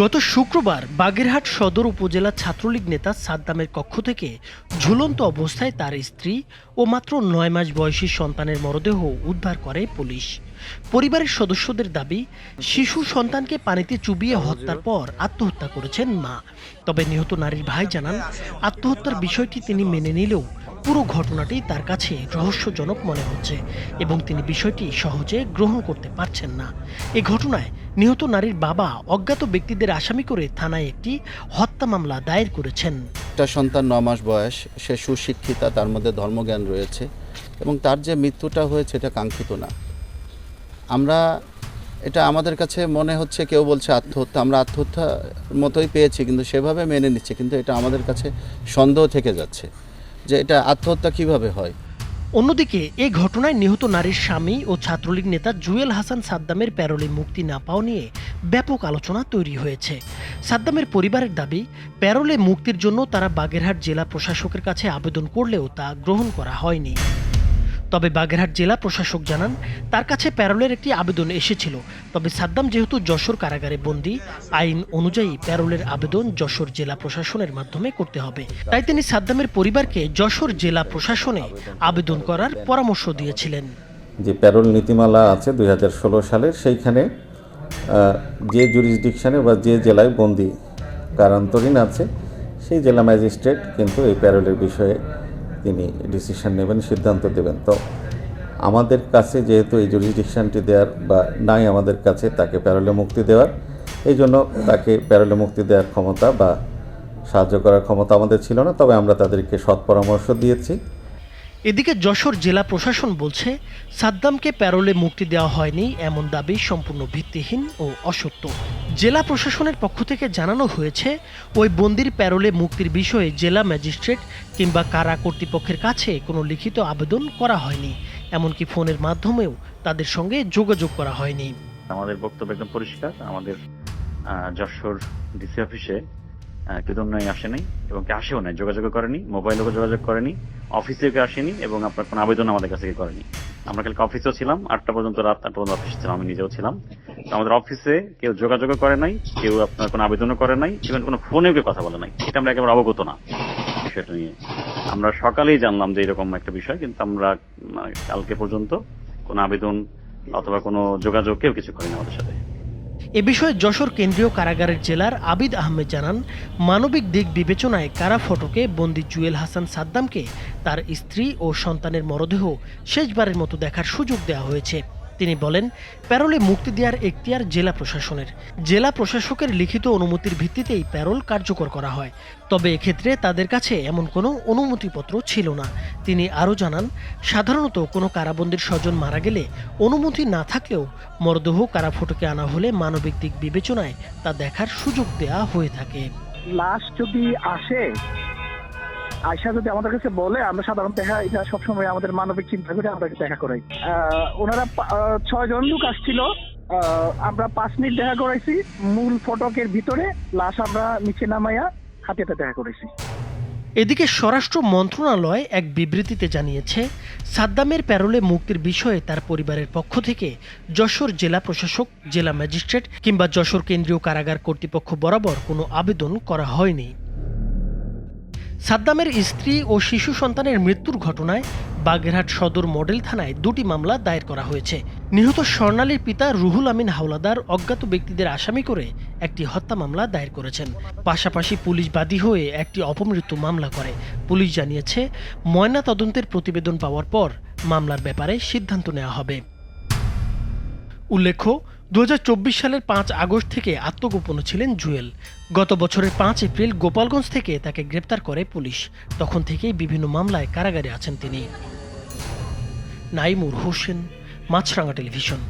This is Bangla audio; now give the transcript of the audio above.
গত শুক্রবার বাগেরহাট সদর উপজেলা ছাত্রলীগ নেতা সাদ্দামের কক্ষ থেকে ঝুলন্ত অবস্থায় তার স্ত্রী ও মাত্র ৯ মাস বয়সী সন্তানের মরদেহ উদ্ধার করে পুলিশ। পরিবারের সদস্যদের দাবি, শিশু সন্তানকে পানিতে চুবিয়ে হত্যার পর আত্মহত্যা করেছেন মা। তবে নিহত নারীর ভাই জানান, আত্মহত্যার বিষয়টি তিনি মেনে নিলেও পুরো ঘটনাটি তার কাছে রহস্যজনক মনে হচ্ছে এবং তিনি বিষয়টি সহজে গ্রহণ করতে পারছেন না। এই ঘটনায় নিহত নারীর বাবা অজ্ঞাত ব্যক্তিদের আসামি করে থানায় একটি হত্যা মামলা দায়ের করেছেন। একটা সন্তান ৯ মাস বয়স, সে সুশিক্ষিতা, তার মধ্যে ধর্মজ্ঞান রয়েছে এবং তার যে মৃত্যুটা হয়েছে এটা কাঙ্ক্ষিত না। এটা আমাদের কাছে মনে হচ্ছে, কেউ বলছে আত্মহত্যা, আমরা আত্মহত্যার মতোই পেয়েছি কিন্তু সেভাবে মেনে নিচ্ছি, কিন্তু এটা আমাদের কাছে সন্দেহ থেকে যাচ্ছে যে এটা আত্মহত্যা কিভাবে হয়। অন্যদিকে এই ঘটনায় নিহত নারীর স্বামী ও ছাত্রলীগ নেতা জুয়েল হাসান সাদ্দামের প্যারোলে মুক্তি না পাওয়া নিয়ে ব্যাপক আলোচনা তৈরি হয়েছে। সাদ্দামের পরিবারের দাবি, প্যারোলে মুক্তির জন্য তারা বাগেরহাট জেলা প্রশাসকের কাছে আবেদন করলেও তা গ্রহণ করা হয়নি। তবে বাগেরহাট জেলা প্রশাসক জানান, তার কাছে প্যারোলের একটি আবেদন এসেছিল। তবে সাদ্দাম যেহেতু যশোর কারাগারে বন্দী, আইন অনুযায়ী প্যারোলের আবেদন যশোর জেলা প্রশাসনের মাধ্যমে করতে হবে। তাই তিনি সাদ্দামের পরিবারকে যশোর জেলা প্রশাসনে আবেদন করার পরামর্শ দিয়েছিলেন। যে প্যারোল নীতিমালা আছে 2016 সালের, সেইখানে যে জুরিসডিকশনে বা যে জেলায় বন্দী কারান্তরীণ আছে সেই জেলা ম্যাজিস্ট্রেট কিন্তু এই প্যারোলের বিষয়ে তিনি ডিসিশন নেবেন, সিদ্ধান্ত দেবেন। তো আমাদের কাছে যেহেতু এই জুরিসডিকশনটি দেওয়ার বা নাই আমাদের কাছে তাকে প্যারোলে মুক্তি দেওয়ার, এই জন্য তাকে প্যারোলে মুক্তি দেওয়ার ক্ষমতা বা সাহায্য করার ক্ষমতা আমাদের ছিল না। তবে আমরা তাদেরকে সৎ পরামর্শ দিয়েছি। এদিকে যশোর জেলা প্রশাসন বলছে, সাদ্দামকে প্যারোলে মুক্তি দেওয়া হয়নি এমন দাবি সম্পূর্ণ ভিত্তিহীন ও অসত্য। জেলা প্রশাসনের পক্ষ থেকে জানানো হয়েছে, ওই বন্দির প্যারোলে মুক্তির বিষয়ে জেলা ম্যাজিস্ট্রেট কিংবা কারা কর্তৃপক্ষের কাছে কোনো লিখিত আবেদন করা হয়নি। এমনকি ফোনের মাধ্যমেও তাদের সঙ্গে যোগাযোগ করা হয়নি। আমাদের বক্তব্য একদম পরিষ্কার। আমাদের যশোর ডিসি অফিসে কেউ আসেনি এবং কে আসেও নাই, যোগাযোগ করেনি, মোবাইলেও যোগাযোগ করেনি, অফিসেও কেউ আসেনি এবং আপনার কোনো আবেদন আমাদের কাছে করেনি। আমরা কালকে অফিসেও ছিলাম, 8টা পর্যন্ত, রাত 8টা পর্যন্ত অফিসে ছিলাম, আমি নিজেও ছিলাম। আমাদের অফিসে কেউ যোগাযোগ করে নাই, কেউ আপনার কোনো আবেদনও করে নাই, ইভেন কোনো ফোনেও কেউ কথা বলে নাই। এটা আমরা একেবারে অবগত না বিষয়টা নিয়ে। আমরা সকালেই জানলাম যে এরকম একটা বিষয়, কিন্তু আমরা কালকে পর্যন্ত কোনো আবেদন অথবা কোনো যোগাযোগ কেউ কিছু করেনি আমাদের সাথে। এ বিষয়ে যশোর কেন্দ্রীয় কারাগারের জেলার আবিদ আহমেদ জানান, মানবিক দিক বিবেচনায় কারা ফটকে বন্দী জুয়েল হাসান সাদ্দামকে তার স্ত্রী ও সন্তানের মরদেহ শেষবারের মতো দেখার সুযোগ দেওয়া হয়েছে। তিনি বলেন, প্যারোলে মুক্তি দেওয়ার এখতিয়ার জেলা প্রশাসনের। জেলা প্রশাসকের লিখিত অনুমতির ভিত্তিতেই প্যারোল কার্যকর করা হয়। তবে এক্ষেত্রে তাদের কাছে এমন কোনো অনুমতিপত্র ছিল না। তিনি আরও জানান, সাধারণত কোনো কারাবন্দির স্বজন মারা গেলে অনুমতি না থাকলেও মরদেহ কারা ফটকে আনা হলে মানবিক দিক বিবেচনায় তা দেখার সুযোগ দেওয়া হয়ে থাকে। লাশ যদি আসে, আয়সা যদি আমাদের কাছে বলে, আমরা সাধারণত এটা সবসময় আমাদের মানবিক চিন্তা করে আমরা দেখা করাই। ওনারা 6 জন লোক আসছিল, আমরা 5 মিনিট দেখা করাইছি। মূল ফটকের ভিতরে লাশ আমরা নিচে নামাইয়া হাতে দেখা করেছি। এদিকে স্বরাষ্ট্র মন্ত্রণালয় এক বিবৃতিতে জানিয়েছে, সাদ্দামের প্যারোলে মুক্তির বিষয়ে তার পরিবারের পক্ষ থেকে যশোর জেলা প্রশাসক, জেলা ম্যাজিস্ট্রেট কিংবা যশোর কেন্দ্রীয় কারাগার কর্তৃপক্ষ বরাবর কোনো আবেদন করা হয়নি। সাদ্দামের স্ত্রী ও শিশু সন্তানের মৃত্যুর ঘটনায় বাগেরহাট সদর মডেল থানায় 2টি মামলা দায়ের করা হয়েছে। নিহত স্বর্ণালীর পিতা রুহুল আমিন হাওলাদার অজ্ঞাত ব্যক্তিদের আসামি করে একটি হত্যা মামলা দায়ের করেছেন। পাশাপাশি পুলিশ বাদী হয়ে একটি অপমৃত্যু মামলা করে। পুলিশ জানিয়েছে, ময়না তদন্তের প্রতিবেদন পাওয়ার পর মামলার ব্যাপারে সিদ্ধান্ত নেওয়া হবে। উল্লেখ্য, 2024 সালের 5 আগস্ট থেকে আত্মগোপনে ছিলেন জুয়েল। গত বছরের 5 এপ্রিল গোপালগঞ্জ থেকে তাকে গ্রেপ্তার করে পুলিশ। তখন থেকেই বিভিন্ন মামলায় কারাগারে আছেন তিনি। নাইমুর হোসেন, মাছরাঙা টেলিভিশন।